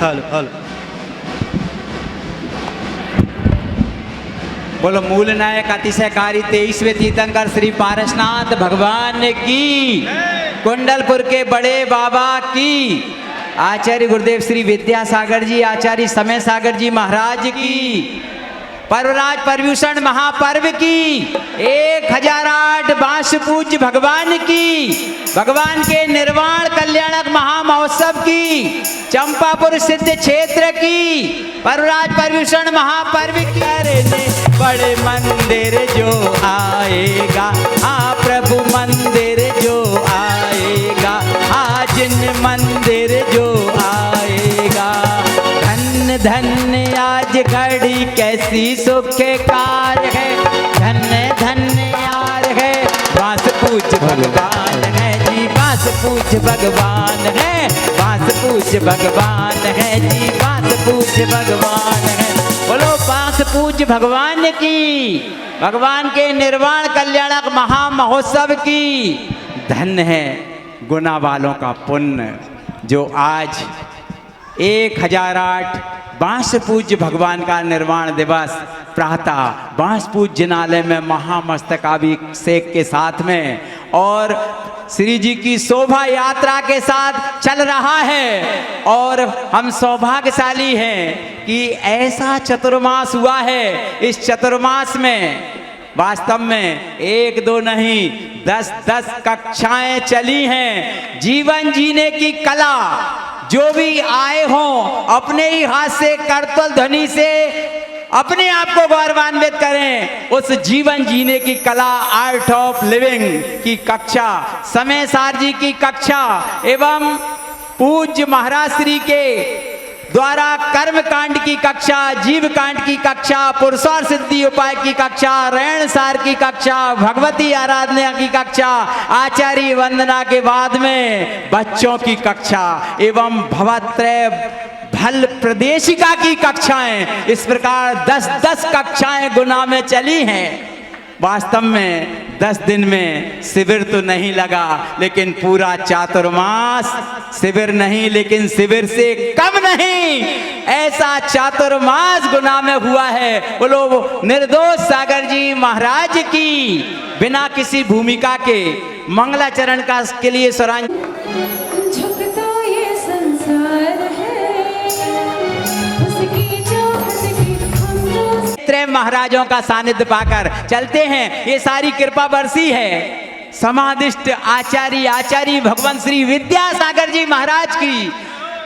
Hello hello. बोलो मूल नायक अतिशयकारी 23वें तीर्थंकर श्री पारसनाथ भगवान की, कुंडलपुर के बड़े बाबा की, आचार्य गुरुदेव श्री विद्यासागर जी, आचार्य समय सागर जी महाराज की, पर्वराज पर्यूषण महापर्व की, 1008 बांस पूज्य भगवान की, भगवान के निर्वाण कल्याणक महामहोत्सव की, चंपापुर सिद्ध क्षेत्र की, पर्वराज पर्यूषण महापर्व की। बड़े मंदिर जो आएगा, प्रभु मंदिर जो आएगा, जिन मंदिर जो आएगा, धन्य धन्य आज घड़ी कैसी सुखकार है, धन्य धन्य यार है, बांस पूज्य भगवान है जी, बांस पूज्य भगवान है, बांस पूज्य भगवान है जी, बांस पूज्य भगवान है। बोलो बांस पूज्य भगवान की, भगवान के निर्वाण कल्याणक महामहोत्सव की। धन्य है गुना वालों का पुण्य जो आज 1008 बांस पूज्य भगवान का निर्वाण दिवस प्रातः बांस पूज्य जिनालय में महामस्तकाभिषेक के साथ में और श्री जी की शोभा यात्रा के साथ चल रहा है। और हम सौभाग्यशाली हैं कि ऐसा चतुर्मास हुआ है। इस चतुर्मास में वास्तव में 1-2 नहीं 10-10 कक्षाएं चली हैं। जीवन जीने की कला जो भी आए हों अपने ही हाथ से करतल ध्वनि से अपने आप को गौरवान्वित करें। उस जीवन जीने की कला आर्ट ऑफ लिविंग की कक्षा, समय सार जी की कक्षा एवं पूज्य महाराज श्री के द्वारा कर्म कांड की कक्षा, जीव कांड की कक्षा, पुरुषार्थ सिद्धि उपाय की कक्षा, रैण सार की कक्षा, भगवती आराधना की कक्षा, आचार्य वंदना के बाद में बच्चों की कक्षा एवं भवत्रय भल प्रदेशिका की कक्षाएं, इस प्रकार 10-10 कक्षाएं गुना में चली हैं। वास्तव में 10 दिन में शिविर तो नहीं लगा, लेकिन पूरा चातुर्मास शिविर नहीं, लेकिन शिविर से कम नहीं, ऐसा चातुर्मास गुना में हुआ है। बोलो निर्दोष सागर जी महाराज की, बिना किसी भूमिका के मंगलाचरण का के लिए सरांज महाराजों का सानिध्य पाकर चलते हैं। ये सारी कृपा बरसी है समादिष्ट आचार्य भगवान श्री विद्यासागर जी महाराज की,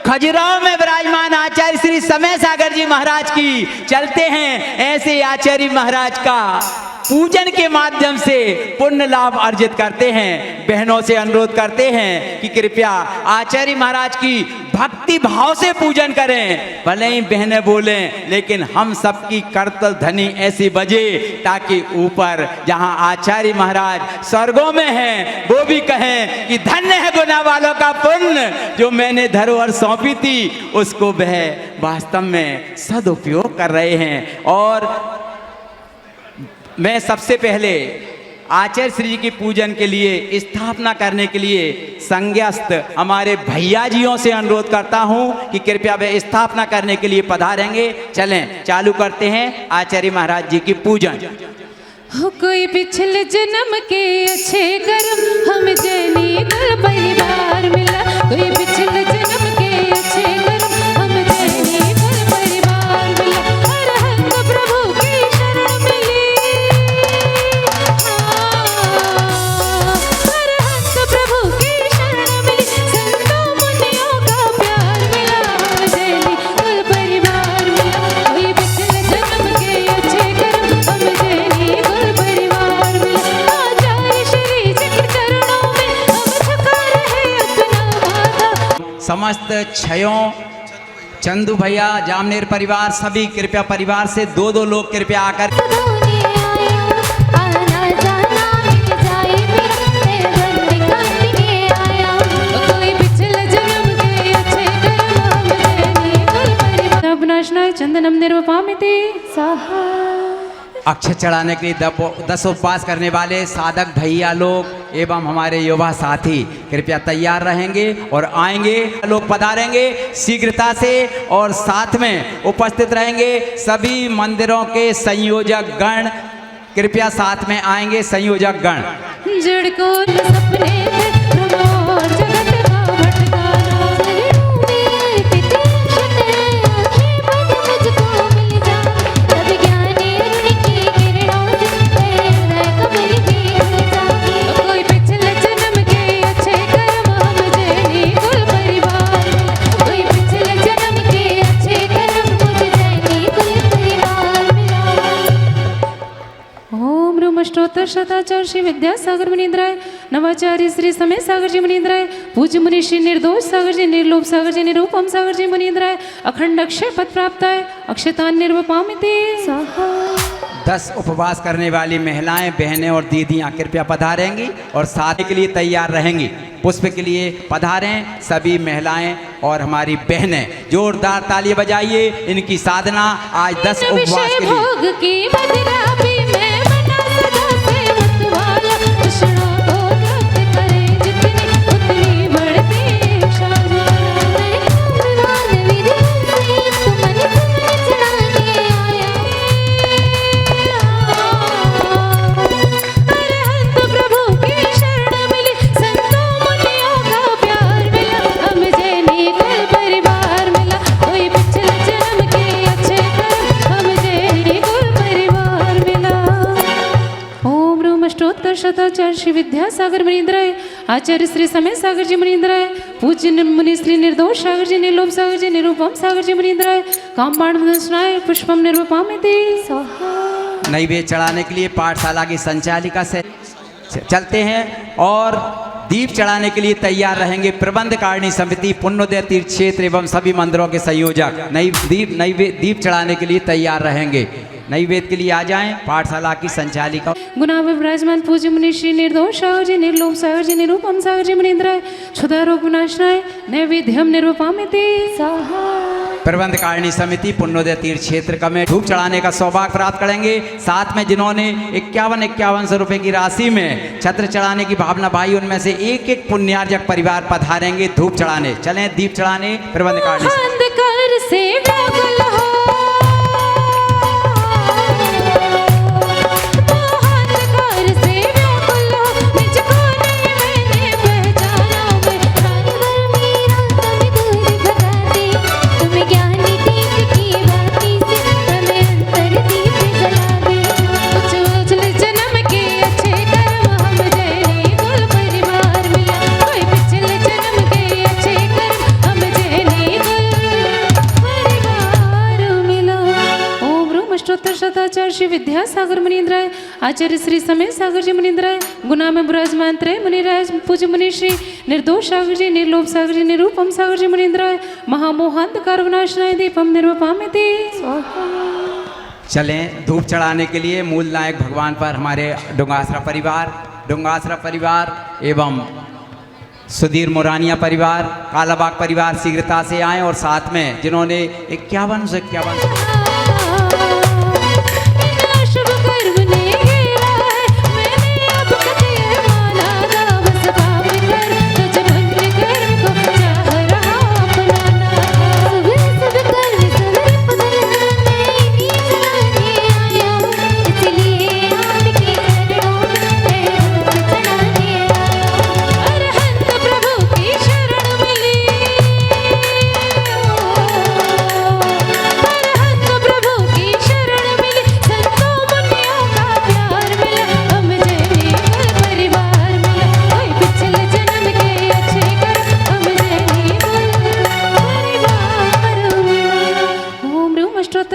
खजुराहो में विराजमान आचार्य श्री समय सागर जी महाराज की। चलते हैं ऐसे आचार्य महाराज का पूजन के माध्यम से पुण्य लाभ अर्जित करते हैं। बहनों से अनुरोध करते हैं कि कृपया आचार्य महाराज की भक्ति भाव से पूजन करें। भले ही बहनें बोलें, लेकिन हम सबकी करतल ध्वनि ऐसी बजे ताकि ऊपर जहां आचार्य महाराज स्वर्गों में हैं वो भी कहें कि धन्य है गुना वालों का पुण्य, जो मैंने धरोहर सौंपी थी उसको वह वास्तव में सदुपयोग कर रहे हैं। और मैं सबसे पहले आचार्य श्री जी की पूजन के लिए, स्थापना करने के लिए संज्ञस्थ हमारे भैया जियों से अनुरोध करता हूं कि कृपया वे स्थापना करने के लिए पधारेंगे। चलें चालू करते हैं आचार्य महाराज जी की पूजन। हो कोई पिछले जन्म के अच्छे कर्म हम जैनी कुल परिवार मिला, कोई पिछले जन्म के अच्छे कर्म हम जैनी कुल परिवार मिला, अरहंत प्रभु की शरण मिली, अरहंत प्रभु की शरण मिली, संतों मुनियों का प्यार मिला, हम जैनी कुल परिवार मिला, कोई पिछले जन्म के अच्छे कर्म हम जैनी कुल परिवार मिला, आचार्य श्री जी के चरणों में हम झुका रहे अपना माथा। समस्त क्षयों चंदू भैया, जामनेर परिवार, सभी कृपया परिवार से 2-2 लोग कृपया आकर चंदनम निर्वपामिते साहा। अक्षर चढ़ाने के लिए 10 उपवास करने वाले साधक भैया लोग एवं हमारे युवा साथी कृपया तैयार रहेंगे और आएंगे, लोग पधारेंगे शीघ्रता से और साथ में उपस्थित रहेंगे सभी मंदिरों के संयोजक गण, कृपया साथ में आएंगे संयोजक गण। जड़ को सपने भ्रमर जगत का भटकाना मुझको मिल जा तब ज्ञानी की किरणों से कमल की जा कोई पिछले जन्म के अच्छे कर्म मुझे नहीं कुल परिवार कोई पिछले जन्म के अच्छे कर्म मुझे नहीं कुल परिवार मिला। ओम रूम अष्टोत्तर शताचार्य श्री विद्यासागर मुनींद्राय नवाचार्य श्री समय सागर जी मुनींद्राय पूज्य मुनि श्री निर्दोष सागर जी निर्लोभ सागर जी निरूपम सागर जी मुनींद्राय अखंड अक्षय पद प्राप्त है अक्षतान निर्वपामिति 10 उपवास करने वाली महिलाएं, बहनें और दीदियां कृपया पधारेंगी और साथ के लिए तैयार रहेंगी। पुष्प के लिए पधारें सभी महिलाएं और हमारी बहनें, जोरदार ताली बजाइए। इनकी साधना आज 10 उपवास के लिए। भोग की मदिरा भी मैं बना सदा से मतवाला कृष्णों को प्राप्त करे जितनी उतनी बढ़ती इच्छा मैं भगवान विधि से तुमने चढ़ाने आया अरहंत प्रभु की शरण मिली संतों मुनियों का प्यार मिला हम जैनी कुल परिवार मिला कोई पिछले जन्म के अच्छे कर्म हम जैनी कुल परिवार मिला। ओम रूम अष्टोत्तर शताचार्य श्री विद्यासागर मुनींद्राय आचार्य श्री समय सागर जी मुनींद्राय पूज्य मुनि श्री निर्दोष सागर जी निर्लोभ सागर जी निरूपम सागर जी मुनींद्राय कामबाण मुदस्नाय पुष्पम निर्वपामिति स्वाहा। नैवेद्य चढ़ाने के लिए पाठशाला की संचालिका से चलते हैं और दीप चढ़ाने के लिए तैयार रहेंगे प्रबंध कारिणी समिति पुण्योदय तीर्थ क्षेत्र एवं सभी मंदिरों के संयोजक दीप चढ़ाने के लिए तैयार रहेंगे। नैवेद्य के लिए आ जाएं पाठशाला की संचालिका। गुना में विराजमान पूज्य मुनि श्री निर्दोष सागर जी निर्लोभ सागर जी निरूपम सागर जी मुनींद्राय क्षुधा रोग विनाशनाय नैवेद्यम निर्वपामिति स्वाहा। प्रबंध कारिणी समिति पुण्योदय तीर्थ क्षेत्र का में धूप चढ़ाने का सौभाग्य प्राप्त करेंगे। साथ में जिन्होंने 51 रुपए की राशि में छत्र चढ़ाने की भावना भाई, उनमें से एक पुण्यार्जक परिवार पधारेंगे धूप चढ़ाने। चलें दीप चढ़ाने प्रबंध कारिणी से व्याकुल हो शताचार्य श्री विद्यासागर मुनींद्राय आचार्य श्री समय सागर जी मुनींद्राय गुना में विराजमान त्रय मुनिराज पूज्य मुनि श्री निर्दोष सागर जी निर्लोभ सागर जी निरूपम सागर जी मुनींद्राय महामोहांधकार विनाशनाय दीपम निर्वपामिति स्वाहा। चलें धूप चढ़ाने के लिए मूल नायक भगवान पर हमारे डुंगासरा परिवार एवं सुधीर मोरानिया परिवार, कालाबाग परिवार शीघ्रता से आएं और साथ में जिन्होंने 51 से 51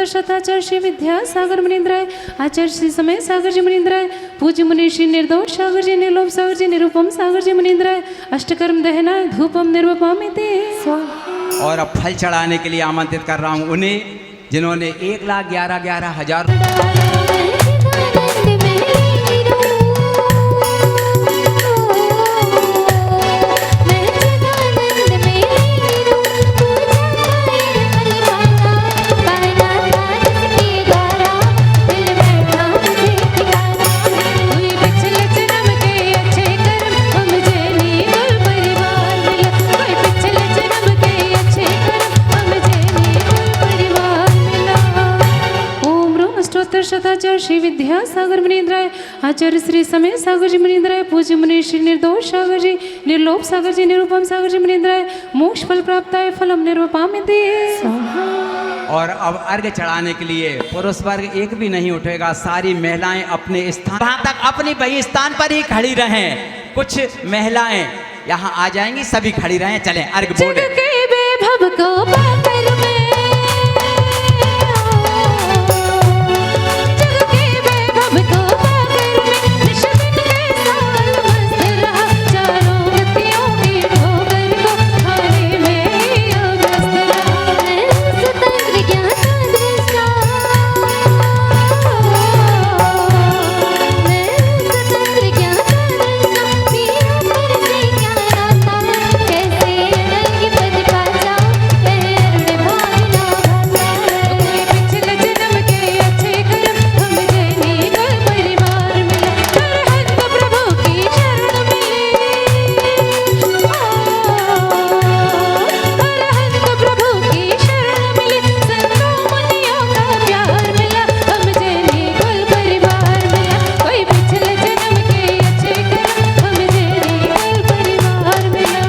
शताचार्य श्री विद्यासागर मुनींद्राय आचार्य श्री समय सागर जी मुनींद्राय पूज्य मुनि श्री निर्दोष सागर जी निर्लोभ सागर जी निरूपम सागर जी मुनींद्राय अष्टकर्म दहना धूपम निर्वपामिति स्वाहा। और अब फल चढ़ाने के लिए आमंत्रित कर रहा हूँ उन्हें जिन्होंने 1,11,11,000 विद्यासागर मुनीन्द्राय आचार्य श्री समय सागर जी मुनीन्द्राय पूज्य मुनि श्री निर्दोष सागर जी निर्लोभ सागर जी निरुपम सागर जी मुनीन्द्राय मोक्ष फल प्राप्ताय फलम निर्वपामिति। और अब अर्घ चढ़ाने के लिए पुरुष वर्ग एक भी नहीं उठेगा, सारी महिलाएं अपने स्थान वहां तक अपनी वही स्थान पर ही खड़ी रहें। कुछ महिलाएं यहाँ आ जाएंगी, सभी खड़ी रहें। चलें अर्घ बोले। जग के वैभव को पाकर में, जग के वैभव को पाकर में, निश दिन के साल मस्त रहा, चारों गतियों की ठोकर को खाने में ही व्यस्त रहा। स्वतंत्र ज्ञान दृष्टा, मैं स्वतंत्र ज्ञान दृष्टा, पिया पर से क्या नाता, कैसे अड़ंगी पद पाचा, अरुण भाई ना भाता। कोई पिछले जन्म के अच्छे कर्म, हम जैनी कुल परिवार मिला, अरहंत प्रभु की शरण मिली। अरहंत प्रभु की शरण मिली, संतों मुनियों का प्यार मिला, हम जैनी कुल परिवार मिला। कोई पिछले जन्म के अच्छे कर्म, हम जैनी कुल परिवार मिला।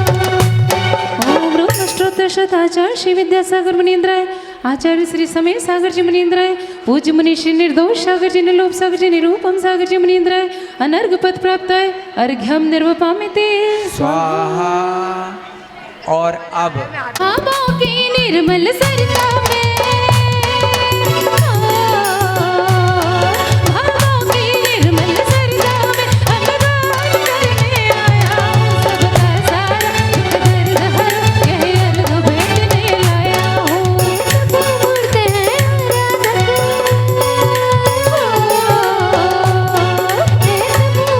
ओम रूप अष्टोत्तर शताचार्य श्री विद्यासागर मुनीन्द्राय आचार्य श्री समय सागर जी मुनीन्द्राय पूज्य मुनि श्री निर्दोष सागर जी निर्लोभ सागर जी निरूपम सागर जी मुनीन्द्राय अनर्घ पद प्राप्ताय अर्घ्यम निर्वपामिते। स्वाहा। और अब आमों की निर्मल सरिता में, आमों की निर्मल सरिता में, अंगदान करने आया हूँ सबका सारा दुख दर्द हर, यही अर्घ भेटने लाया हूँ। सब मूर्त हैं आराधक, सब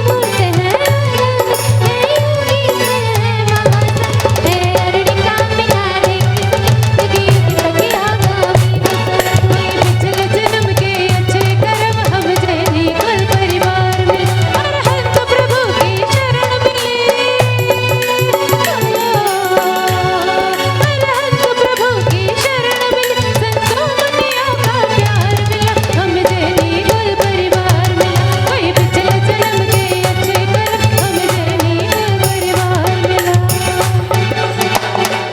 मूर्त हैं आराधक, हे योगी से महासंत, हे अरुणिका मिलारे जिंदगी की बगिया का बीत। कोई पिछले जन्म के अच्छे कर्म, हम जैनी कुल परिवार में, अरहंत प्रभु की शरण मिली। अरहंत प्रभु की शरण मिली, संतों मुनियों का प्यार मिला, हम जैनी कुल परिवार मिला। कोई पिछले जन्म के अच्छे कर्म, हम जैनी कुल परिवार मिला।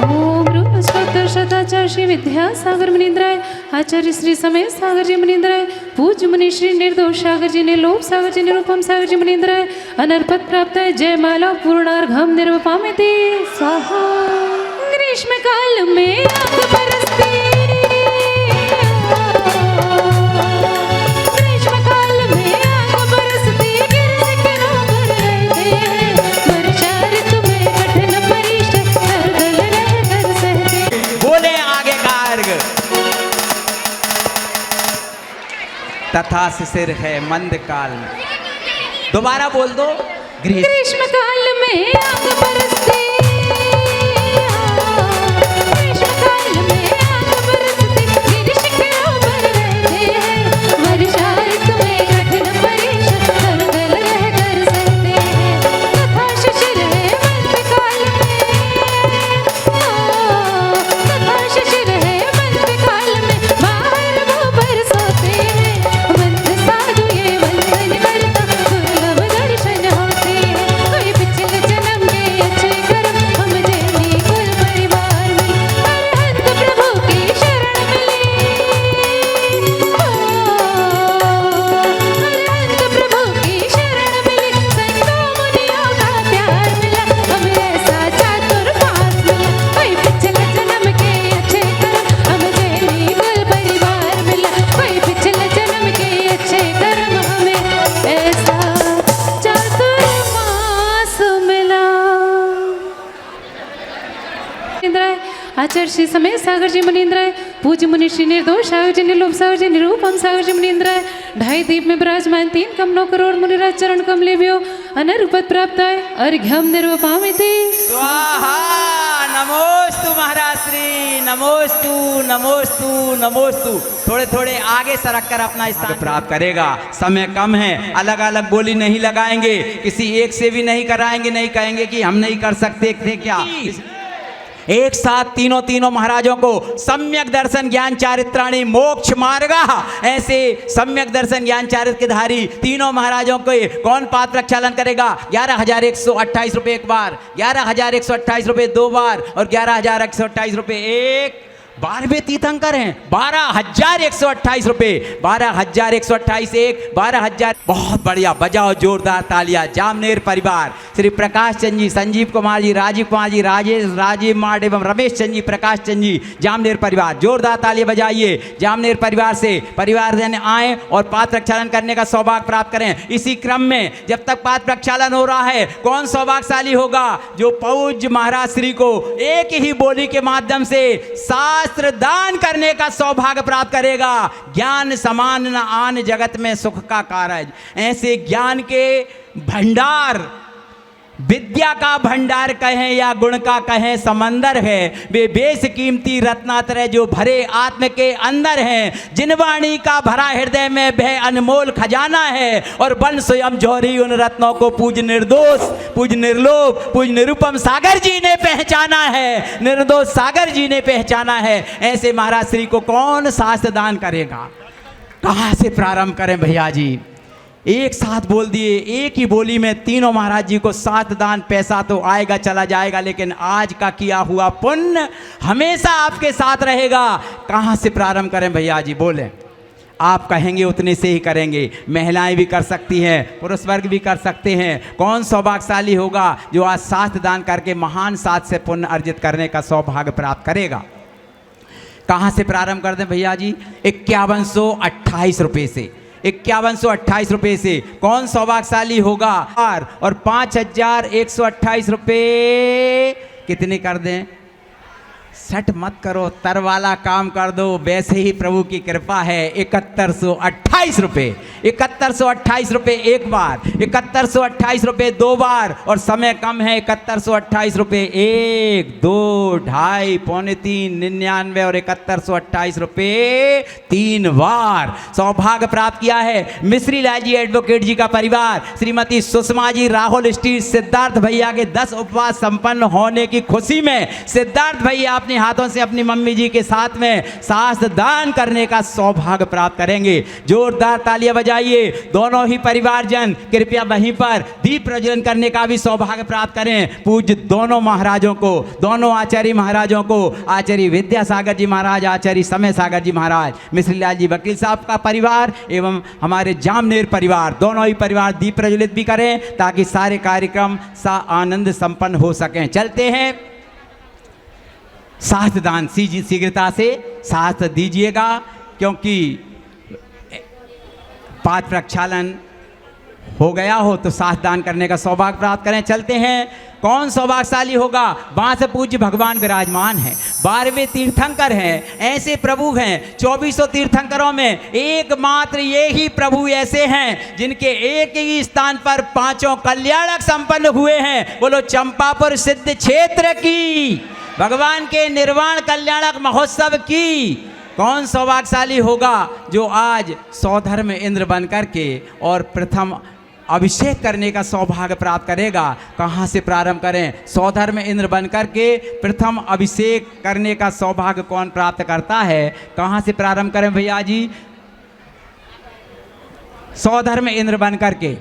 ओम रूप अष्टोत्तर शताचार्य श्री विद्यासागर मुनीन्द्राय आचार्य श्री समय सागर जी मुनीन्द्राय पूज्य मुनि श्री निर्दोष सागर जी निर्लोभ सागर जी निरूपम सागर जी मुनीन्द्राय अनर्पद प्राप्ताय जय माला पूर्णार्घम निर्वपामिति। स्वाहा। ग्रीष्म काल में आग बरसती, ग्रीष्म काल में आग बरसती, गिर शिखरों पर रहते हैं, वर्षा ऋतु में कठिन परिश्रम, सरगल रहकर सहते। बोले आगे का अर्घ। तथा शिशिर है मंद काल में। दोबारा बोल दो। ग्रीष्म काल में आग बरसती, ग्रीष्म काल में आग बरसती, गिर शिखरों पर रहते हैं, वर्षा ऋतु में कठिन परिश्रम, सरगल रहकर सहते हैं। तथा शिशिर है मंद काल में, तथा शिशिर है मंद काल में, बाहर वो बरसोते हैं, मंद साधु ये वंदन करता, दुर्लभ दर्शन होते हैं। कोई पिछले जन्म के अच्छे कर्म, हम जैनी कुल परिवार में, अरहंत प्रभु की शरण मिली। अरहंत प्रभु की शरण मिली, संतों मुनियों का प्यार मिला, हमें ऐसा चातुर पास मिला। कोई पिछले जन्म के अच्छे कर्म, हम जैनी कुल परिवार मिला। कोई पिछले जन्म के अच्छे कर्म, हमें ऐसा चातुर्मास मिला। मुनीन्द्राय आचार्य श्री समय सागर जी मुनीन्द्राय पूज्य मुनि श्री निर्दोष सागर जी निर्लोभ सागर जी निरूपम सागर जी मुनीन्द्राय ढाई दीप में विराजमान 3 कमलों करोड़ मुनिराज चरण कमलेभ्यो अनर्पद प्राप्ताय अर्घ्यम निर्वपामिति। स्वाहा। नमोस्तु महाराज श्री, नमोस्तु नमोस्तु नमोस्तु। थोड़े थोड़े आगे सरक कर अपना स्थान प्राप्त करेगा। समय कम है, अलग अलग बोली नहीं लगाएंगे, किसी एक से भी नहीं कराएंगे, नहीं कहेंगे कि हम नहीं कर सकते थे क्या। एक साथ तीनों महाराजों को सम्यक दर्शन ज्ञान चारित्राणी मोक्ष मार्गा, ऐसे सम्यक दर्शन ज्ञान चारित्रधारी तीनों महाराजों को कौन पाद प्रक्षालन करेगा? 11,128 रुपये एक बार, 11,128 रुपये दो बार और 11,128 रुपये एक। 12वें तीर्थंकर हैं, 12,128 रुपये, 12,128 एक, 12,000। बहुत बढ़िया, बजाओ जोरदार तालियां। जामनेर परिवार श्री प्रकाश चंद जी, संजीव कुमार जी, राजीव कुमार जी, राजेश, राजीव मार्ड एवं रमेश चंद जी, प्रकाश चंद जी, जामनेर परिवार, जोरदार तालियां बजाइए। जामनेर परिवार से परिवार जन आए और पाद प्रक्षालन करने का सौभाग्य प्राप्त करें। इसी क्रम में जब तक पाद प्रक्षालन हो रहा है, कौन सौभाग्यशाली होगा? जो पूज्य महाराज श्री को एक ही बोली के माध्यम से शास्त्र दान करने का सौभाग्य प्राप्त करेगा। ज्ञान समान न आन जगत में सुख का कारज। ऐसे ज्ञान के भंडार, विद्या का भंडार कहें या गुण का कहें समंदर है, वे बेश कीमती रत्नात्रय जो भरे आत्म के अंदर हैं। जिन वाणी का भरा हृदय में वह अनमोल खजाना है, और बन स्वयं जौहरी उन रत्नों को पूज निर्दोष, पूज निर्लोभ, पूज निरुपम सागर जी ने पहचाना है, निर्दोष सागर जी ने पहचाना है। ऐसे महाराज श्री को कौन शास्त्र दान करेगा? कहाँ से प्रारंभ करें भैया जी? एक साथ बोल दिए, एक ही बोली में तीनों महाराज जी को सात दान। पैसा तो आएगा चला जाएगा, लेकिन आज का किया हुआ पुण्य हमेशा आपके साथ रहेगा। कहाँ से प्रारंभ करें भैया जी? बोलें। आप कहेंगे उतने से ही करेंगे। महिलाएं भी कर सकती हैं, पुरुष वर्ग भी कर सकते हैं। कौन सौभाग्यशाली होगा जो आज शास्त्र दान करके महान साथ से पुण्य अर्जित करने का सौभाग्य प्राप्त करेगा? कहाँ से प्रारंभ कर दें भैया जी? 5128 रुपये से, 5128 रुपये से कौन सौभाग्यशाली होगा? और 5128 रुपये कितने कर दें? सट मत करो, तर वाला काम कर दो। वैसे ही प्रभु की कृपा है। 7128 रुपये, 7128 रुपये एक बार, 7128 रुपये दो बार, और समय कम है। 7128 रुपये एक, दो, ढाई, पौने तीन, 99 और 7128 रुपये तीन बार सौभाग्य प्राप्त किया है। मिश्री लाल जी एडवोकेट जी का परिवार, श्रीमती सुषमा जी, राहुल स्ट्रीट, सिद्धार्थ भैया के 10 उपवास संपन्न होने की खुशी में सिद्धार्थ भैया अपने हाथों से अपनी मम्मी जी के साथ में शास्त्र दान करने का सौभाग्य प्राप्त करेंगे। जोरदार तालियां बजाइए। दोनों ही परिवारजन कृपया वहीं पर दीप प्रज्वलन करने का भी सौभाग्य प्राप्त करें। पूज्य दोनों महाराजों को, दोनों आचार्य महाराजों को, आचार्य विद्यासागर जी महाराज, आचार्य समय सागर जी महाराज, मिश्रीलाल जी वकील साहब का परिवार एवं हमारे जामनेर परिवार, दोनों ही परिवार दीप प्रज्वलित भी करें ताकि सारे कार्यक्रम सा आनंद संपन्न हो सकें। चलते हैं। शास्त्र दान शीघ्रता से शास्त्र दीजिएगा, क्योंकि पाद प्रक्षालन हो गया हो तो शास्त्र दान करने का सौभाग्य प्राप्त करें। चलते हैं। कौन सौभाग्यशाली होगा? वहाँ से पूज्य भगवान विराजमान हैं, 12वें तीर्थंकर हैं। ऐसे प्रभु हैं 2400 तीर्थंकरों में एकमात्र ये ही प्रभु ऐसे हैं जिनके एक ही स्थान पर पांचों कल्याणक संपन्न हुए हैं। बोलो चंपापुर सिद्ध क्षेत्र की, भगवान के निर्वाण कल्याणक महोत्सव की। कौन सौभाग्यशाली होगा जो आज सौधर्म इंद्र बन करके और प्रथम अभिषेक करने का सौभाग्य प्राप्त करेगा? कहाँ से प्रारंभ करें? सौधर्म इंद्र बन करके प्रथम अभिषेक करने का सौभाग्य कौन प्राप्त करता है? कहाँ से प्रारंभ करें भैया जी? सौधर्म इंद्र बन करके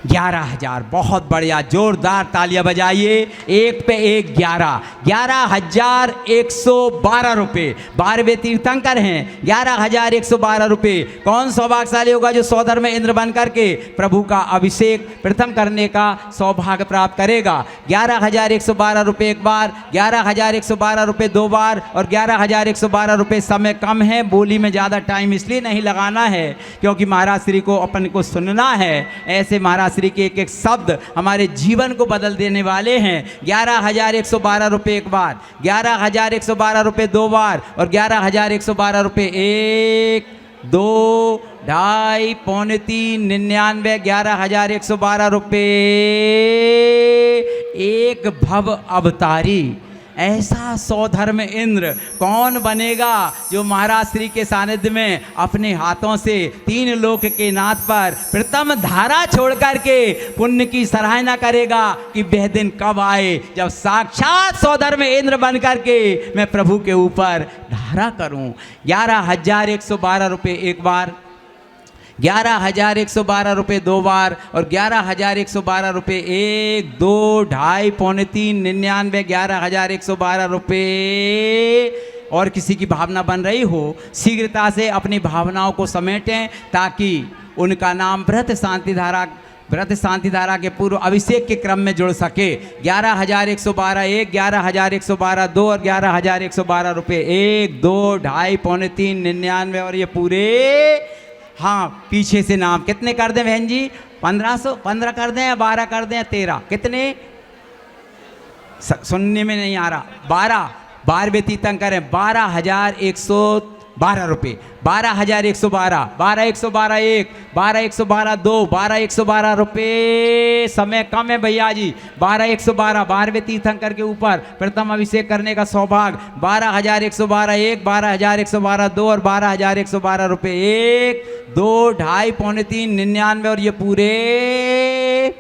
11,000। बहुत बढ़िया, जोरदार तालियां बजाइए। एक पे एक 11, 11,112 रुपये। 12वें तीर्थंकर हैं, 11,112 रुपये। कौन सौभाग्यशाली होगा जो सौधर्म इंद्र बन करके प्रभु का अभिषेक प्रथम करने का सौभाग्य प्राप्त करेगा? 11,112 रुपये एक बार, 11,112 रुपये दो बार और 11,112 रुपये। समय कम है, बोली में ज़्यादा टाइम इसलिए नहीं लगाना है क्योंकि महाराज श्री को अपन को सुनना है। ऐसे महाराज श्री के एक एक शब्द हमारे जीवन को बदल देने वाले हैं। 11,112 रुपये एक बार, 11,112 रुपये दो बार और 11,112 रुपये एक, दो, ढाई, पौने तीन, 99, 11,112 रुपये एक। भव अवतारी, ऐसा सौधर्म इंद्र कौन बनेगा जो महाराज श्री के सानिध्य में अपने हाथों से 3 लोक के नाथ पर प्रथम धारा छोड़ करके पुण्य की सराहना करेगा कि वह दिन कब आए जब साक्षात सौधर्म इंद्र बन करके मैं प्रभु के ऊपर धारा करूं। 11,112 रुपये एक बार, 11,112 रुपये 2 बार और 11,112 रुपये 1, 2, 2.5, पौने 3, 99, 11,112 रुपये। और किसी की भावना बन रही हो शीघ्रता से अपनी भावनाओं को समेटें ताकि उनका नाम व्रत शांति धारा के पूर्व अभिषेक के क्रम में जुड़ सके। 11,112 1, 11,112 2 और 11,112 रुपये 1, 2, 2.5, पौने 3, 99 और ये पूरे। हाँ, पीछे से नाम कितने कर दें बहन जी? 1515 कर दें या 12 कर दें या 13? कितने सुनने में नहीं आ रहा। 12 तीर्थंकर करें। 12,112 रुपये, 12,112, 12,112 1, 12,112 2, 12,112 रुपये। समय कम है भैया जी। 12,112 12वें तीर्थंकर के ऊपर प्रथम अभिषेक करने का सौभाग्य। 12,112 1, 12,112 2 और 12,112 रुपये 1, 2, 2.5, पौने 3, 99 और ये पूरे।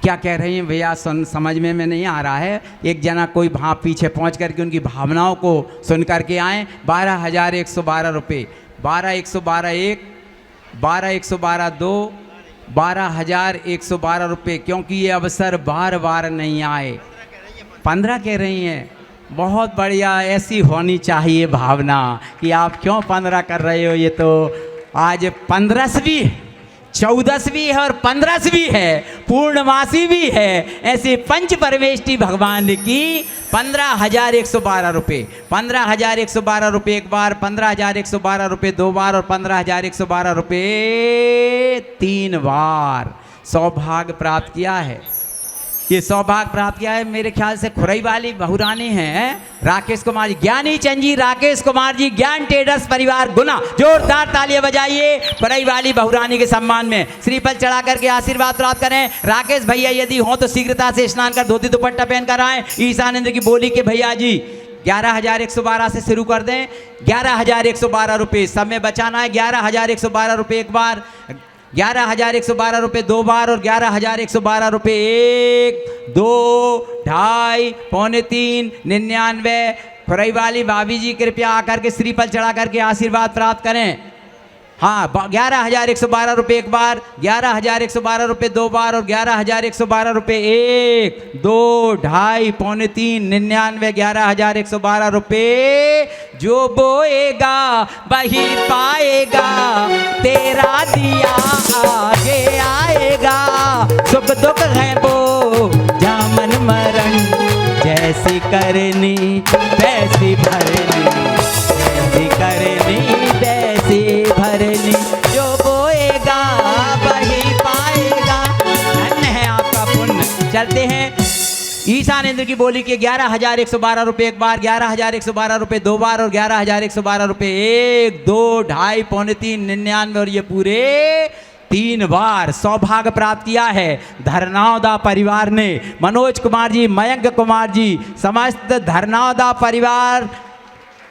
क्या कह रही हैं भैया? समझ में नहीं आ रहा है। एक जना कोई वहाँ पीछे पहुँच करके उनकी भावनाओं को सुन करके आए। 12,112 रुपये, 12,112 1, 12,112 2, 12,112 रुपये। क्योंकि ये अवसर बार बार नहीं आए। 15 कह रही हैं। बहुत बढ़िया, ऐसी होनी चाहिए भावना कि आप क्यों 15 कर रहे हो। ये तो आज 15वीं 14वीं है और 15वीं है, पूर्णमासी भी है। ऐसे पंच परमेष्टि भगवान की 15,112 रुपये, 15,112 रुपये एक बार, 15,112 रुपये 2 बार और 15,112 रुपये 3 बार सौभाग्य प्राप्त किया है। ये सौभाग्य प्राप्त किया है मेरे ख्याल से खुरई वाली बहुरानी हैं राकेश कुमार जी, ज्ञानी चंद जी, राकेश कुमार जी, ज्ञान ट्रेडर्स परिवार गुना। जोरदार तालियां बजाइए खुरई वाली बहुरानी के सम्मान में। श्रीफल चढ़ा करके आशीर्वाद प्राप्त करें। राकेश भैया यदि हो तो शीघ्रता से स्नान कर धोती दुपट्टा पहन कर आए। ईशानेंद्र की बोली के भैया जी 11,112 से शुरू कर दें। 11,112 रुपये समय बचाना है। 11,112 रुपये एक बार, 11,112 रुपये 2 बार और 11,112 रुपये 1, 2, 2.5, पौने 3, 99। खुरई वाली भाभी जी कृपया आकर के श्रीफल चढ़ा करके आशीर्वाद प्राप्त करें। हाँ, 11,112 रुपये एक बार, 11,112 रुपये 2 बार और 11,112 रुपये 1, 2, 2.5, पौने 3, 99, 11,112 रुपये। जो बोएगा वही पाएगा, तेरा दिया आगे आएगा। सुख दुख है वो जामन मरण, जैसी करनी वैसी भरनी, जैसी करनी वैसी भरनी। जो बोएगा वही पाएगा। धन्य है आपका पुण्य। चलते हैं ईशानेंद्र की बोली के 11,112 रुपये एक बार, 11,112 रुपये 2 बार और 11,112 रुपये 1, 2, 2.5, पौने 3, 99 और ये पूरे 3 बार सौभाग्य प्राप्त किया है। धरनावदा परिवार ने मनोज कुमार जी, मयंक कुमार जी, समस्त धरनावदा परिवार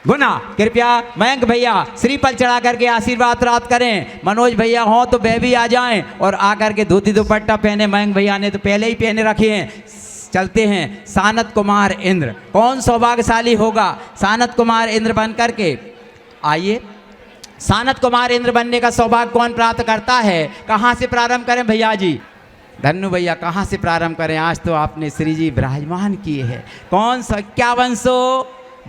गुना कृपया मयंक भैया श्रीफल चढ़ा करके आशीर्वाद प्राप्त करें। मनोज भैया हो तो वह भी आ जाएं और आकर के धोती दुपट्टा पहने। मयंक भैया ने तो पहले ही पहने रखे हैं। चलते हैं सानत कुमार इंद्र। कौन सौभाग्यशाली होगा सानत कुमार इंद्र बन करके? आइए, सानत कुमार इंद्र बनने का सौभाग्य कौन प्राप्त करता है? कहाँ से प्रारंभ करें भैया जी? धन्नु भैया कहाँ से प्रारंभ करें? आज तो आपने श्री जी विराजमान किए हैं। कौन सा?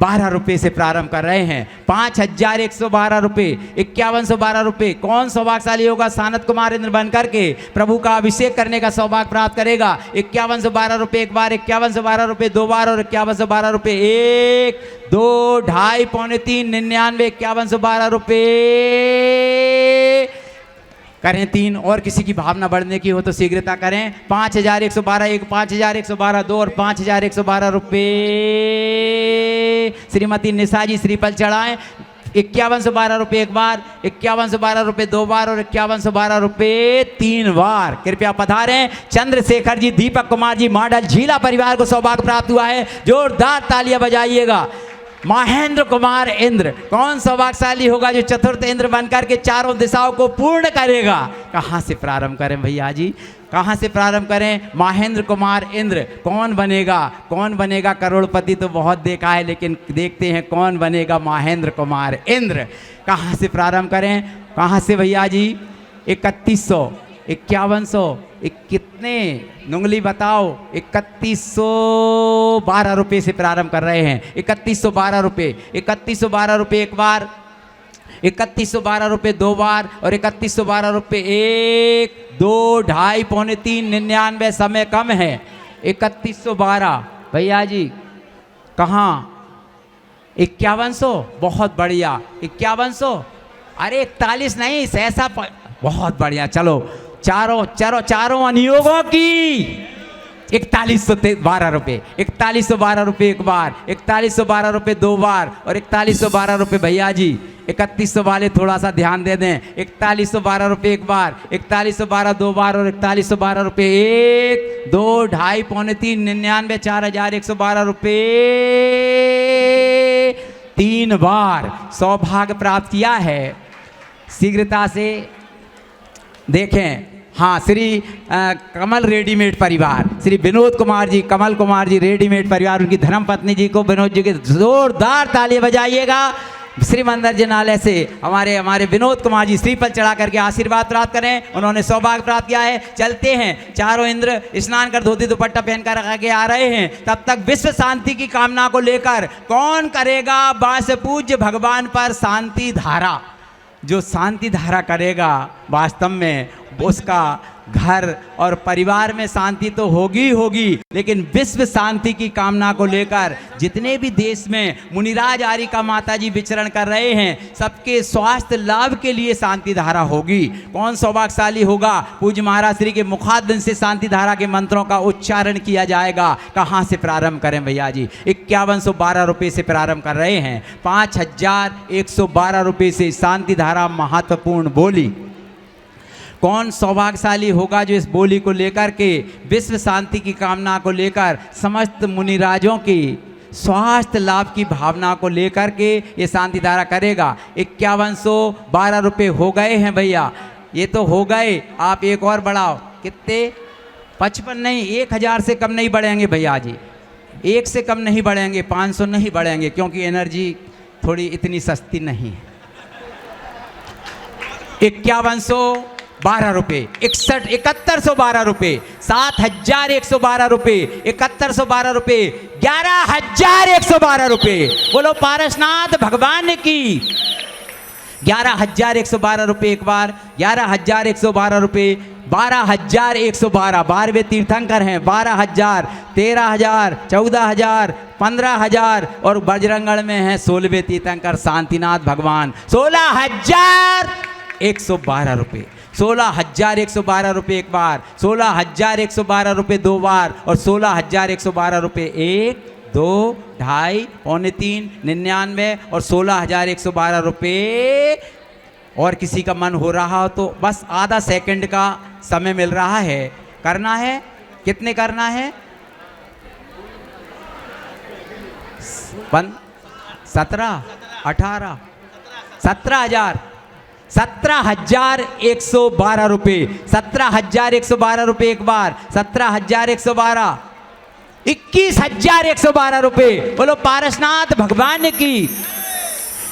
5112 रुपये से प्रारंभ कर रहे हैं। 5,112 रुपये, 5112 रुपये। कौन सौभाग्यशाली होगा? सानत कुमार इंद्र बन करके प्रभु का अभिषेक करने का सौभाग्य प्राप्त करेगा। 5112 रुपये एक बार, 5112 रुपये 2 बार और 5112 रुपये 1, 2, 2.5, पौने 3, 99, 5112 रुपये करें 3। और किसी की भावना बढ़ने की हो तो शीघ्रता करें। 5,112 1, 5,112 2 और 5,112 रुपये। श्रीमती निशा जी श्रीफल चढ़ाएं। 5112 रुपये एक बार, 5112 रुपये दो बार और 5112 रुपये तीन बार। कृपया पधारें। चंद्रशेखर जी, दीपक कुमार जी, मॉडल झीला परिवार को सौभाग्य प्राप्त हुआ है। जोरदार तालियां बजाइएगा। महेंद्र कुमार इंद्र, कौन सौभाग्यशाली होगा जो चतुर्थ इंद्र बनकर के चारों दिशाओं को पूर्ण करेगा? कहाँ से प्रारंभ करें भैया जी, कहाँ से प्रारंभ करें? महेंद्र कुमार इंद्र कौन बनेगा? कौन बनेगा करोड़पति तो बहुत देखा है, लेकिन देखते हैं कौन बनेगा महेंद्र कुमार इंद्र। कहाँ से प्रारंभ करें? कहाँ से भैया जी? 3100, 5100, कितने नुंगली बताओ? 3112 रुपये से प्रारंभ कर रहे हैं। 3112 रुपये, 3112 रुपये एक बार, 3112 रुपये दो बार और 3112 रुपये एक, दो, ढाई, पौने तीन, 99। समय कम है। 3112 भैया जी कहाँ? 5100, बहुत बढ़िया। 5100, अरे 41 नहीं, सहसा बहुत बढ़िया। चलो चारों अनियोगों की 4112 रुपये, 4112 रुपये एक बार, 4112 रुपये दो बार और 4112 रुपये भैया जी। 3100 वाले थोड़ा सा ध्यान दे दें। 4112 रुपये एक बार, 4112 दो बार और 4112 रुपये एक, दो, ढाई, पौने तीन, 99, 4112 रुपये तीन बार सौभाग्य प्राप्त किया है। शीघ्रता से देखें। हाँ, श्री कमल रेडीमेड परिवार, श्री विनोद कुमार जी, कमल कुमार जी रेडीमेड परिवार, उनकी धर्मपत्नी जी को, विनोद जी के जोरदार तालियां बजाइएगा। श्री मंदिर जनालय से हमारे विनोद कुमार जी श्रीफल चढ़ा करके आशीर्वाद प्राप्त करें। उन्होंने सौभाग्य प्राप्त किया है। चलते हैं। चारों इंद्र स्नान कर धोती दुपट्टा पहन कर आगे आ रहे हैं। तब तक विश्व शांति की कामना को लेकर कौन करेगा बास पूज्य भगवान पर शांति धारा? जो शांति धारा करेगा वास्तव में उसका घर और परिवार में शांति तो होगी होगी, लेकिन विश्व शांति की कामना को लेकर जितने भी देश में मुनिराज आर्यिका माता जी विचरण कर रहे हैं, सबके स्वास्थ्य लाभ के लिए शांति धारा होगी। कौन सौभाग्यशाली होगा? पूज्य महाराज श्री के मुखादन से शांति धारा के मंत्रों का उच्चारण किया जाएगा। कहाँ से प्रारंभ करें भैया जी? 5112 रुपये से प्रारंभ कर रहे हैं। 5112 रुपये से शांति धारा महत्वपूर्ण बोली। कौन सौभाग्यशाली होगा जो इस बोली को लेकर के विश्व शांति की कामना को लेकर समस्त मुनिराजों की स्वास्थ्य लाभ की भावना को लेकर के ये शांति धारा करेगा? 5112 रुपये हो गए हैं भैया, ये तो हो गए। आप एक और बढ़ाओ। कितने? 55 नहीं, 1000 से कम नहीं बढ़ेंगे भैया जी, 1 से कम नहीं बढ़ेंगे, 500 नहीं बढ़ेंगे, क्योंकि एनर्जी थोड़ी इतनी सस्ती नहीं है। 5112 रुपये, 7112 रुपये, 7112 रुपये, 7112 रुपये, 11112 रुपये। बोलो पारसनाथ भगवान की। 11112 रुपये एक बार, 11112 रुपये, 12112, 12वें तीर्थंकर हैं। 12000, 13000, 14000, 15000 और बजरंगगढ़ में हैं 16वें तीर्थंकर शांतिनाथ भगवान। 16112 रुपये, 16112 रुपये एक बार, 16112 रुपये दो बार और 16112 रुपये एक, दो, ढाई, पौने तीन, 99 और 16112 रुपये। और किसी का मन हो रहा हो तो बस आधा सेकंड का समय मिल रहा है, करना है। कितने करना है? 17, 18, 17000, 17112 रुपये, 17112 रुपये एक बार, 17112, 21112 रुपये। बोलो पारसनाथ भगवान की।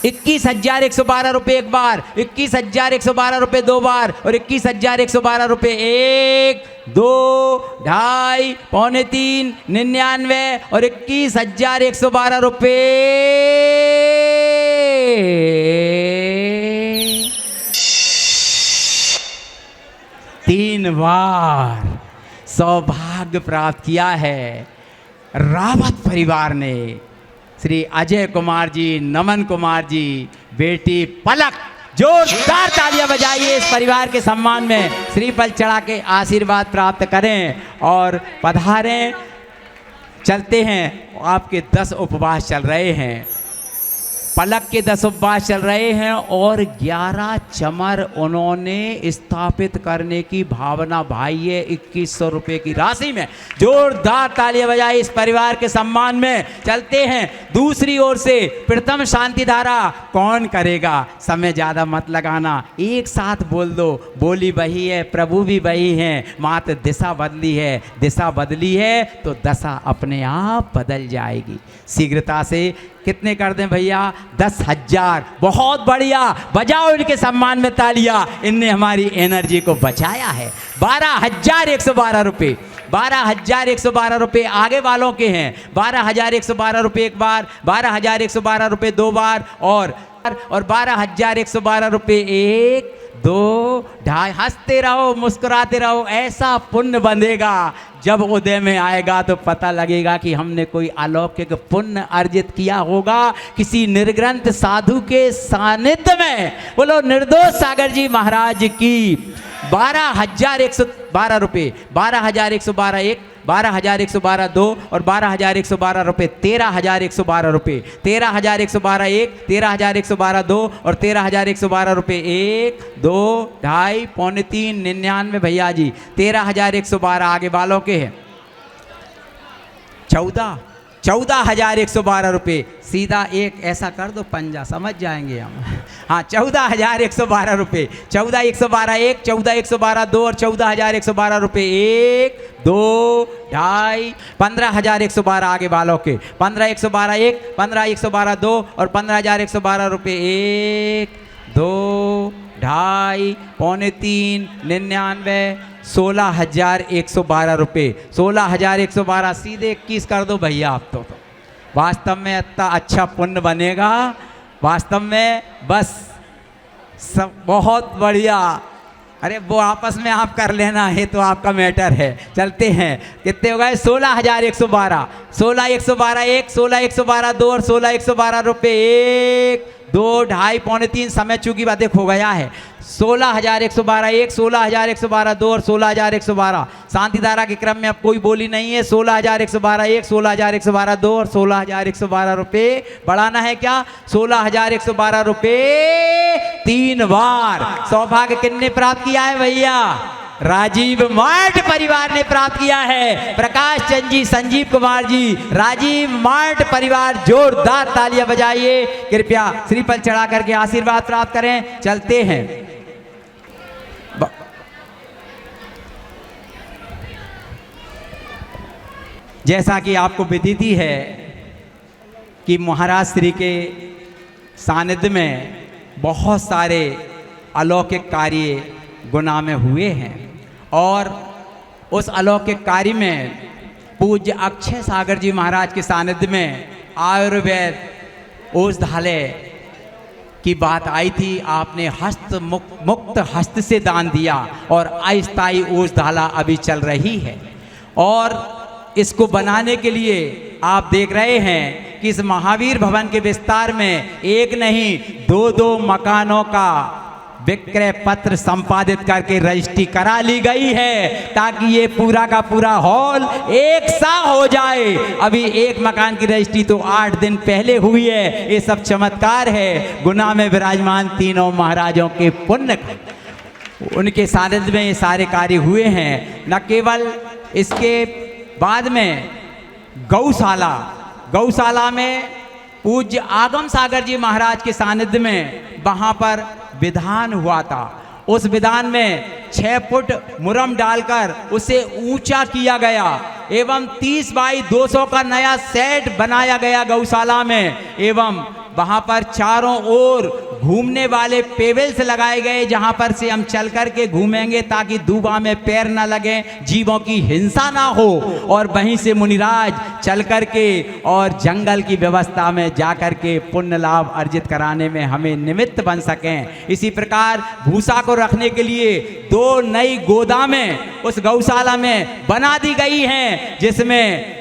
21112 रुपये एक बार, 21112 रुपये दो बार और 21112 रुपये एक, दो, ढाई, पौने तीन, 99 और 21112 रुपये तीन बार सौभाग्य प्राप्त किया है रावत परिवार ने। श्री अजय कुमार जी, नमन कुमार जी, बेटी पलक, जोरदार तालियां बजाइए इस परिवार के सम्मान में। श्रीफल चढ़ा के आशीर्वाद प्राप्त करें और पधारें। चलते हैं, आपके 10 उपवास चल रहे हैं। पलक के 10 उपवास चल रहे हैं और 11 चमर उन्होंने स्थापित करने की भावना भाई है। 2100 रुपये की राशि में जोरदार तालियां बजाई इस परिवार के सम्मान में। चलते हैं दूसरी ओर से प्रथम शांति धारा कौन करेगा, समय ज़्यादा मत लगाना, एक साथ बोल दो। बोली वही है, प्रभु भी वही है, मात्र दिशा बदली है। दिशा बदली है तो दशा अपने आप बदल जाएगी। शीघ्रता से कितने कर दें भैया? 10,000। बहुत बढ़िया, बजाओ इनके सम्मान में तालियां। इनने हमारी एनर्जी को बचाया है। 12,112 रुपये, 12,112 रुपये आगे वालों के हैं। 12,112 रुपये एक बार, 12,112 रुपये दो बार और 12,112 रुपये एक, दो, ढाई। हंसते रहो, मुस्कुराते रहो, ऐसा पुण्य बंधेगा। जब उदय में आएगा तो पता लगेगा कि हमने कोई अलौकिक पुण्य अर्जित किया होगा किसी निर्ग्रंथ साधु के सानिध्य में। बोलो निर्दोष सागर जी महाराज की। 12,112 रुपये, 12,112 एक, 12,112 दो और 12,112 रुपये, 13,112 रुपये, 13,112 एक, 13,112 दो और 13,112 रुपये एक, दो, ढाई, पौने तीन, 99 भैया जी। 13,112 आगे वालों के हैं। 14,112 रुपये। सीधा एक ऐसा कर दो पंजा, समझ जाएंगे हम। हाँ, 14,112 रुपये, 14,112 एक, 14,112 दो और 14,112 रुपये एक, दो, ढाई, 15,112 आगे वालों के। 15,112 एक, 15,112 दो और 15,112 रुपये एक, दो, ढाई, पौने तीन, 99, 16,112 रुपये। 16,112 सीधे 21 कर दो भैया आप तो। वास्तव में इतना अच्छा पुण्य बनेगा, वास्तव में बस सब बहुत बढ़िया। अरे वो आपस में आप कर लेना है तो आपका मैटर है। चलते हैं, कितने हो गए? 16,112, 16,112 एक, 16,112 दो और 16,112 रुपये एक, दो, ढाई, पौने तीन। समय चूंकि अधिक हो गया है। 16,112 एक, 16,112 दो और 16,112। शांति धारा के क्रम में अब कोई बोली नहीं है। 16,112 एक, 16,112 दो और 16,112 रुपये। बढ़ाना है क्या? 16,112 रुपये 3 बार। सौभाग्य किसने प्राप्त किया है भैया? राजीव मार्ट परिवार ने प्राप्त किया है। प्रकाश चंद जी, संजीव कुमार जी, राजीव मार्ट परिवार, जोरदार तालियां बजाइए। कृपया श्रीफल चढ़ा करके आशीर्वाद प्राप्त करें। चलते हैं। जैसा कि आपको विदित ही है कि महाराज श्री के सानिध्य में बहुत सारे अलौकिक कार्य गुना में हुए हैं और उस अलौकिक कार्य में पूज्य अक्षय सागर जी महाराज के सानिध्य में आयुर्वेद औषधालय की बात आई थी। आपने हस्त मुक्त हस्त से दान दिया और अस्थायी औषधालय अभी चल रही है और इसको बनाने के लिए आप देख रहे हैं कि इस महावीर भवन के विस्तार में एक नहीं 2-2 मकानों का विक्रय पत्र संपादित करके रजिस्ट्री करा ली गई है ताकि ये पूरा का पूरा हॉल एक सा हो जाए। अभी एक मकान की रजिस्ट्री तो 8 दिन पहले हुई है। ये सब चमत्कार है गुना में विराजमान तीनों महाराजों के पुण्य, उनके सानिध्य में ये सारे कार्य हुए हैं। न केवल इसके बाद में गौशाला में पूज्य आगम सागर जी महाराज के सानिध्य में वहाँ पर विधान हुआ था। उस विधान में 6 फुट मुरम डालकर उसे ऊंचा किया गया एवं 30 बाई 200 का नया सेट बनाया गया गौशाला में एवं वहाँ पर चारों ओर घूमने वाले पेवेल्स लगाए गए जहाँ पर से हम चल कर के घूमेंगे ताकि दूबा में पैर न लगे, जीवों की हिंसा ना हो और वहीं से मुनिराज चल कर के और जंगल की व्यवस्था में जा कर के पुण्य लाभ अर्जित कराने में हमें निमित्त बन सकें। इसी प्रकार भूसा को रखने के लिए 2 नई गोदामें उस गौशाला में बना दी गई हैं जिसमें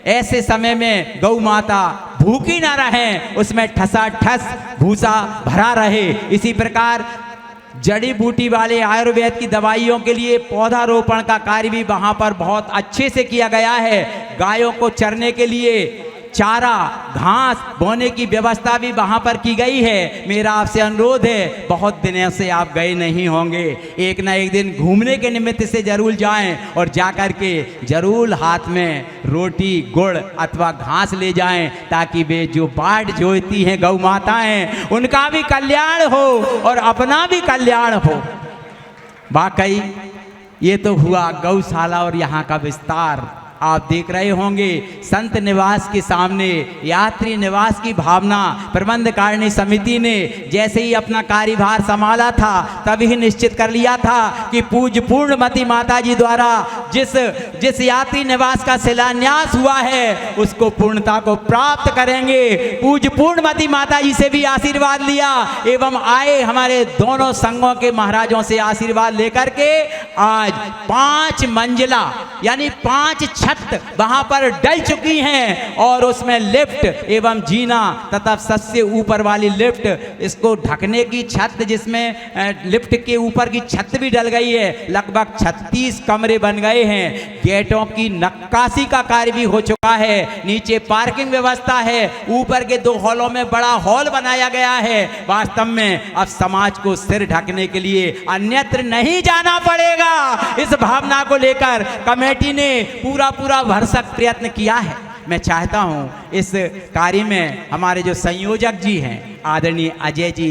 ऐसे समय में गौ माता भूखी ना रहें, उसमें ठसाठस भूसा भरा रहे। इसी प्रकार जड़ी बूटी वाले आयुर्वेद की दवाइयों के लिए पौधारोपण का कार्य भी वहाँ पर बहुत अच्छे से किया गया है। गायों को चरने के लिए चारा घास बोने की व्यवस्था भी वहाँ पर की गई है। मेरा आपसे अनुरोध है, बहुत दिनों से आप गए नहीं होंगे, एक ना एक दिन घूमने के निमित्त से जरूर जाएं और जाकर के जरूर हाथ में रोटी गुड़ अथवा घास ले जाएं, ताकि वे जो बाट जोतती हैं गौ माताएं, उनका भी कल्याण हो और अपना भी कल्याण हो। वाकई ये तो हुआ गौशाला और यहाँ का विस्तार। आप देख रहे होंगे संत निवास के सामने यात्री निवास की भावना प्रबंध कारिणी समिति ने जैसे ही अपना कार्यभार संभाला था तभी निश्चित कर लिया था कि पूज्य पूर्णमती माता जी द्वारा जिस यात्री निवास का शिलान्यास हुआ है उसको पूर्णता को प्राप्त करेंगे। पूज्य पूर्णमती माता जी से भी आशीर्वाद लिया एवं आए हमारे दोनों संघों के महाराजों से आशीर्वाद लेकर के आज 5 मंजिला यानी 5 छत वहां पर डल चुकी हैं और उसमें लिफ्ट एवं जीना तथा सबसे ऊपर वाली लिफ्ट, इसको ढकने की छत जिसमें लिफ्ट के ऊपर की छत भी डल गई है। लगभग 36 कमरे बन गए हैं। गेटों की नक्काशी का कार्य भी हो चुका है। नीचे पार्किंग व्यवस्था है। ऊपर के 2 हॉलों में बड़ा हॉल बनाया गया है। वास्तव में अब समाज को सिर ढकने के लिए अन्यत्र नहीं जाना पड़ेगा। इस भावना को लेकर कमेटी ने पूरा भरसक प्रयत्न किया है। मैं चाहता हूं इस कार्य में हमारे जो संयोजक जी हैं आदरणीय अजय जी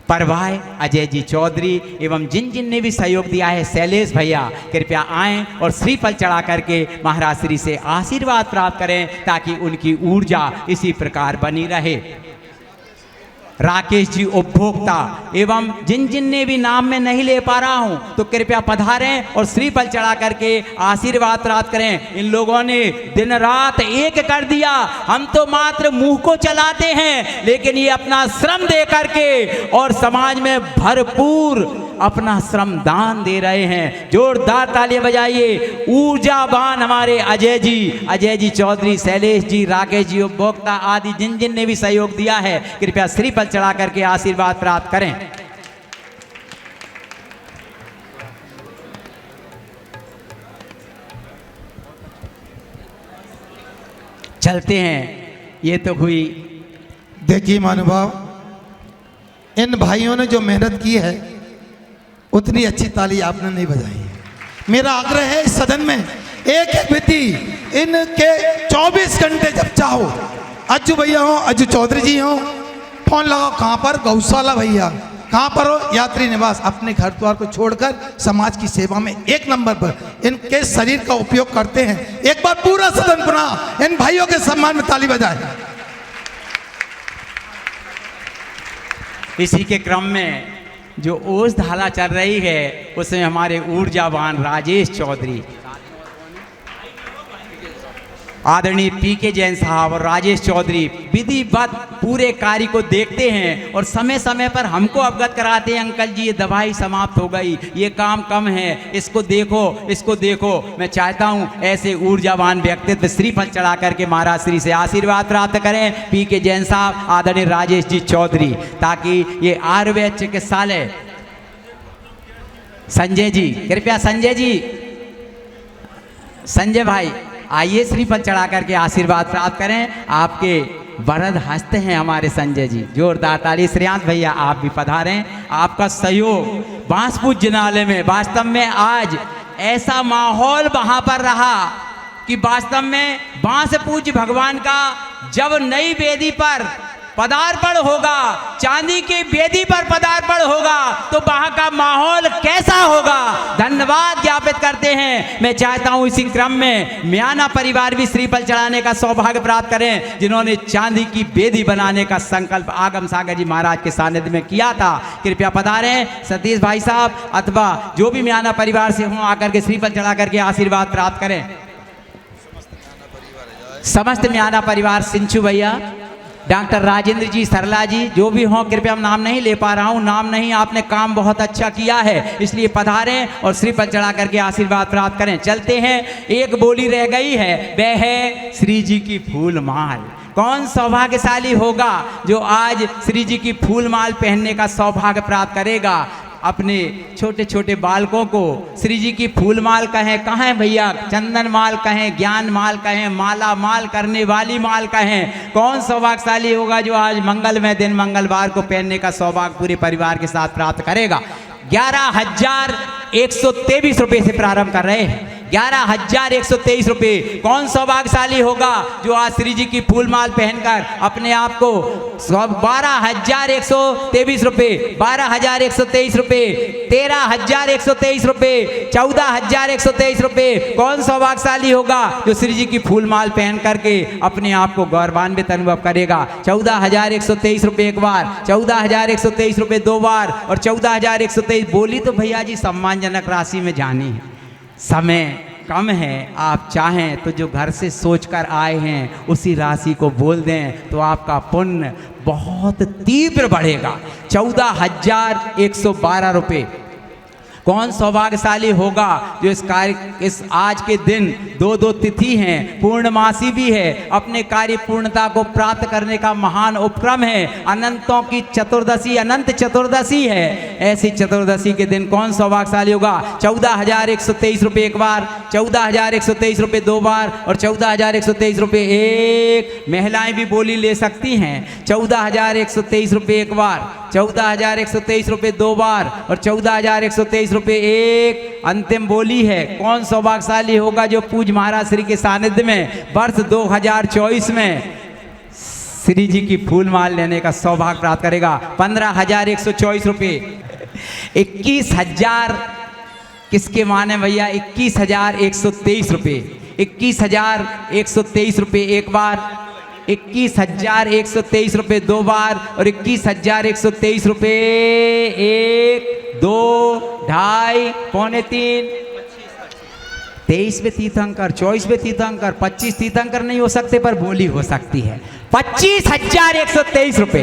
परवाय, अजय जी चौधरी एवं जिन ने भी सहयोग दिया है, शैलेश भैया कृपया आएं और श्रीफल चढ़ा करके महाराज श्री से आशीर्वाद प्राप्त करें ताकि उनकी ऊर्जा इसी प्रकार बनी रहे। राकेश जी उपभोक्ता एवं जिन ने भी नाम में नहीं ले पा रहा हूं तो कृपया पधारें और श्रीफल चढ़ा करके आशीर्वाद प्राप्त करें। इन लोगों ने दिन रात एक कर दिया। हम तो मात्र मुंह को चलाते हैं, लेकिन ये अपना श्रम दे करके और समाज में भरपूर अपना श्रम दान दे रहे हैं। जोरदार तालियां बजाइए। ऊर्जावान हमारे अजय जी चौधरी, शैलेश जी, राकेश जी उपभोक्ता आदि जिन ने भी सहयोग दिया है, कृपया श्रीफल चढ़ा करके आशीर्वाद प्राप्त करें। चलते हैं। ये तो हुई। देखिए महानुभाव, इन भाइयों ने जो मेहनत की है उतनी अच्छी ताली आपने नहीं बजाई है। मेरा आग्रह है इस सदन में एक व्यक्ति इनके 24 घंटे जब चाहो, अज्जू भैया हो, अज्जू चौधरी जी हो, फोन लगाओ। कहाँ पर? गौशाला भैया। कहाँ पर हो? यात्री निवास। अपने घर द्वार को छोड़कर समाज की सेवा में 1 नंबर पर इनके शरीर का उपयोग करते हैं। एक बार पूरा सदन पुनः इन भाइयों के सम्मान में ताली बजाए। इसी के क्रम में जो ओस धाला चल रही है उसमें हमारे ऊर्जावान राजेश चौधरी, आदरणीय पीके जैन साहब और राजेश चौधरी विधिवत पूरे कार्य को देखते हैं और समय समय पर हमको अवगत कराते हैं, अंकल जी ये दवाई समाप्त हो गई, ये काम कम है, इसको देखो। मैं चाहता हूं ऐसे ऊर्जावान व्यक्तित्व श्रीफल चढ़ा करके महाराज श्री से आशीर्वाद प्राप्त करें। पीके जैन साहब, आदरणीय राजेश जी चौधरी, ताकि ये आयुर्वेद चिकित्सालय। संजय जी कृपया, संजय भाई आइए श्रीफल चढ़ा करके आशीर्वाद प्राप्त करें। आपके वरद हस्त हैं हमारे संजय जी। जोरदार ताली। श्रेयांश भैया आप भी पधारें। आपका सहयोग बांसपूज जिनालय में वास्तव में आज ऐसा माहौल वहां पर रहा कि वास्तव में बांस पूज्य भगवान का जब नई वेदी पर पदार्पण होगा, चांदी की वेदी पर पदार्पण होगा, तो वहां का माहौल कैसा होगा। धन्यवाद ज्ञापित करते हैं। मैं चाहता हूं इसी क्रम में म्याना परिवार भी श्रीफल चढ़ाने का सौभाग्य प्राप्त करें, जिन्होंने चांदी की वेदी बनाने का संकल्प आगम सागर जी महाराज के सानिध्य में किया था। कृपया पधारें सतीश भाई साहब अथवा जो भी म्याना परिवार से हों, आकर के श्रीफल चढ़ा करके आशीर्वाद प्राप्त करें। समस्त म्याना परिवार, सिंचू भैया, डॉक्टर राजेंद्र जी, सरला जी, जो भी हों, कृपया नाम नहीं ले पा रहा हूं, नाम नहीं, आपने काम बहुत अच्छा किया है, इसलिए पधारें और श्रीफल चढ़ा करके आशीर्वाद प्राप्त करें। चलते हैं। एक बोली रह गई है, वह है श्री जी की फूल माल। कौन सौभाग्यशाली होगा जो आज श्री जी की फूल माल पहनने का सौभाग्य प्राप्त करेगा। अपने छोटे छोटे बालकों को श्री जी की फूल माल कहें, कहें भैया चंदन माल कहें, ज्ञान माल कहें, माला माल करने वाली माल कहें। कौन सौभाग्यशाली होगा जो आज मंगलमय दिन मंगलवार को पहनने का सौभाग्य पूरे परिवार के साथ प्राप्त करेगा। 11,123 रुपये से प्रारंभ कर रहे हैं। 11,123 रुपये। कौन सौभाग्यशाली होगा जो आज श्री जी की फूल माल पहनकर अपने आप को 12,123 रुपये, 12,123 रुपये, 13,123 रुपये, 14,123 रुपये। कौन सौभाग्यशाली होगा जो श्री जी की फूल माल पहन करके अपने आप को गौरवान्वित अनुभव करेगा। 14,123 रुपये एक बार, 14,123 रुपये दो बार और 14,123। बोली तो भैया जी सम्मानजनक राशि में जानी है, समय कम है। आप चाहें तो जो घर से सोचकर आए हैं उसी राशि को बोल दें तो आपका पुण्य बहुत तीव्र बढ़ेगा। 14,112 रुपये। कौन सौभाग्यशाली होगा जो इस आज के दिन दो तिथि हैं, पूर्णमासी भी है, अपने कार्य पूर्णता को प्राप्त करने का महान उपक्रम है, अनंतों की चतुर्दशी, अनंत चतुर्दशी है। ऐसी चतुर्दशी के दिन कौन सौभाग्यशाली होगा। 14,123 रुपये एक बार, 14,123 रुपये दो बार और 14,123 रुपये एक। महिलाएं भी बोली ले सकती हैं। 14,123 रुपये एक बार, 14,123 रुपये दो बार और 14,123 रुपये एक। अंतिम बोली है। कौन सौभाग्यशाली होगा जो पूज महाराज श्री के सानिध्य में वर्ष 2024 में श्री जी की फूल माल लेने का सौभाग्य प्राप्त करेगा। 15,124 रुपये। 21,000 किसके माने भैया। 21,123 रुपये, 21,123 रुपये एक बार, 21,123 रुपये दो बार और 21,123 रुपये एक, दो, ढाई, पौने तीन। 23वें तीर्थंकर, 24वें तीर्थंकर, 25 तीर्थंकर नहीं हो सकते पर बोली हो सकती है। 25,123 रुपये,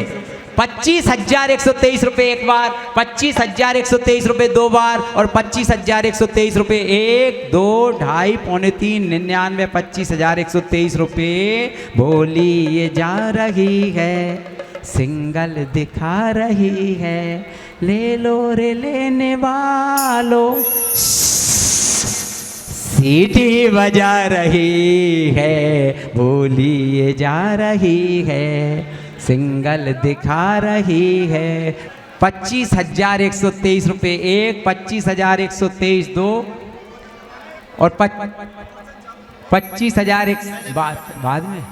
25,123 रुपये एक बार, 25,123 रुपये दो बार और 25,123 रुपये एक, दो, ढाई, पौने तीन, 99, 25,123 रुपये। बोली ये जा रही है, सिंगल दिखा रही है, ले लो रे लेने वालों, सीटी बजा रही है। बोली ये जा रही है, सिंगल दिखा रही है। 25,123 रुपये एक, 25,123 दो और 25,000 बाद में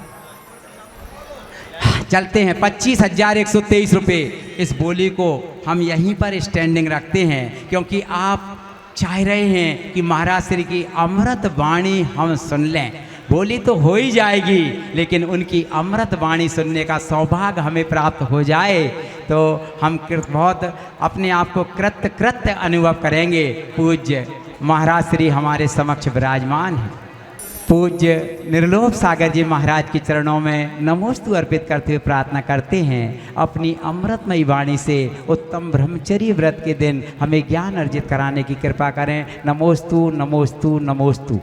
चलते हैं। 25,123 रुपये। इस बोली को हम यहीं पर स्टैंडिंग रखते हैं क्योंकि आप चाह रहे हैं कि महाराज श्री की अमृत वाणी हम सुन लें। बोली तो हो ही जाएगी लेकिन उनकी अमृत वाणी सुनने का सौभाग्य हमें प्राप्त हो जाए तो हम बहुत अपने आप को कृत्य अनुभव करेंगे। पूज्य महाराज श्री हमारे समक्ष विराजमान हैं। पूज्य निर्लोभ सागर जी महाराज के चरणों में नमोस्तु अर्पित करते हुए प्रार्थना करते हैं अपनी अमृतमयी वाणी से उत्तम ब्रह्मचर्य व्रत के दिन हमें ज्ञान अर्जित कराने की कृपा करें। नमोस्तु नमोस्तु नमोस्तु।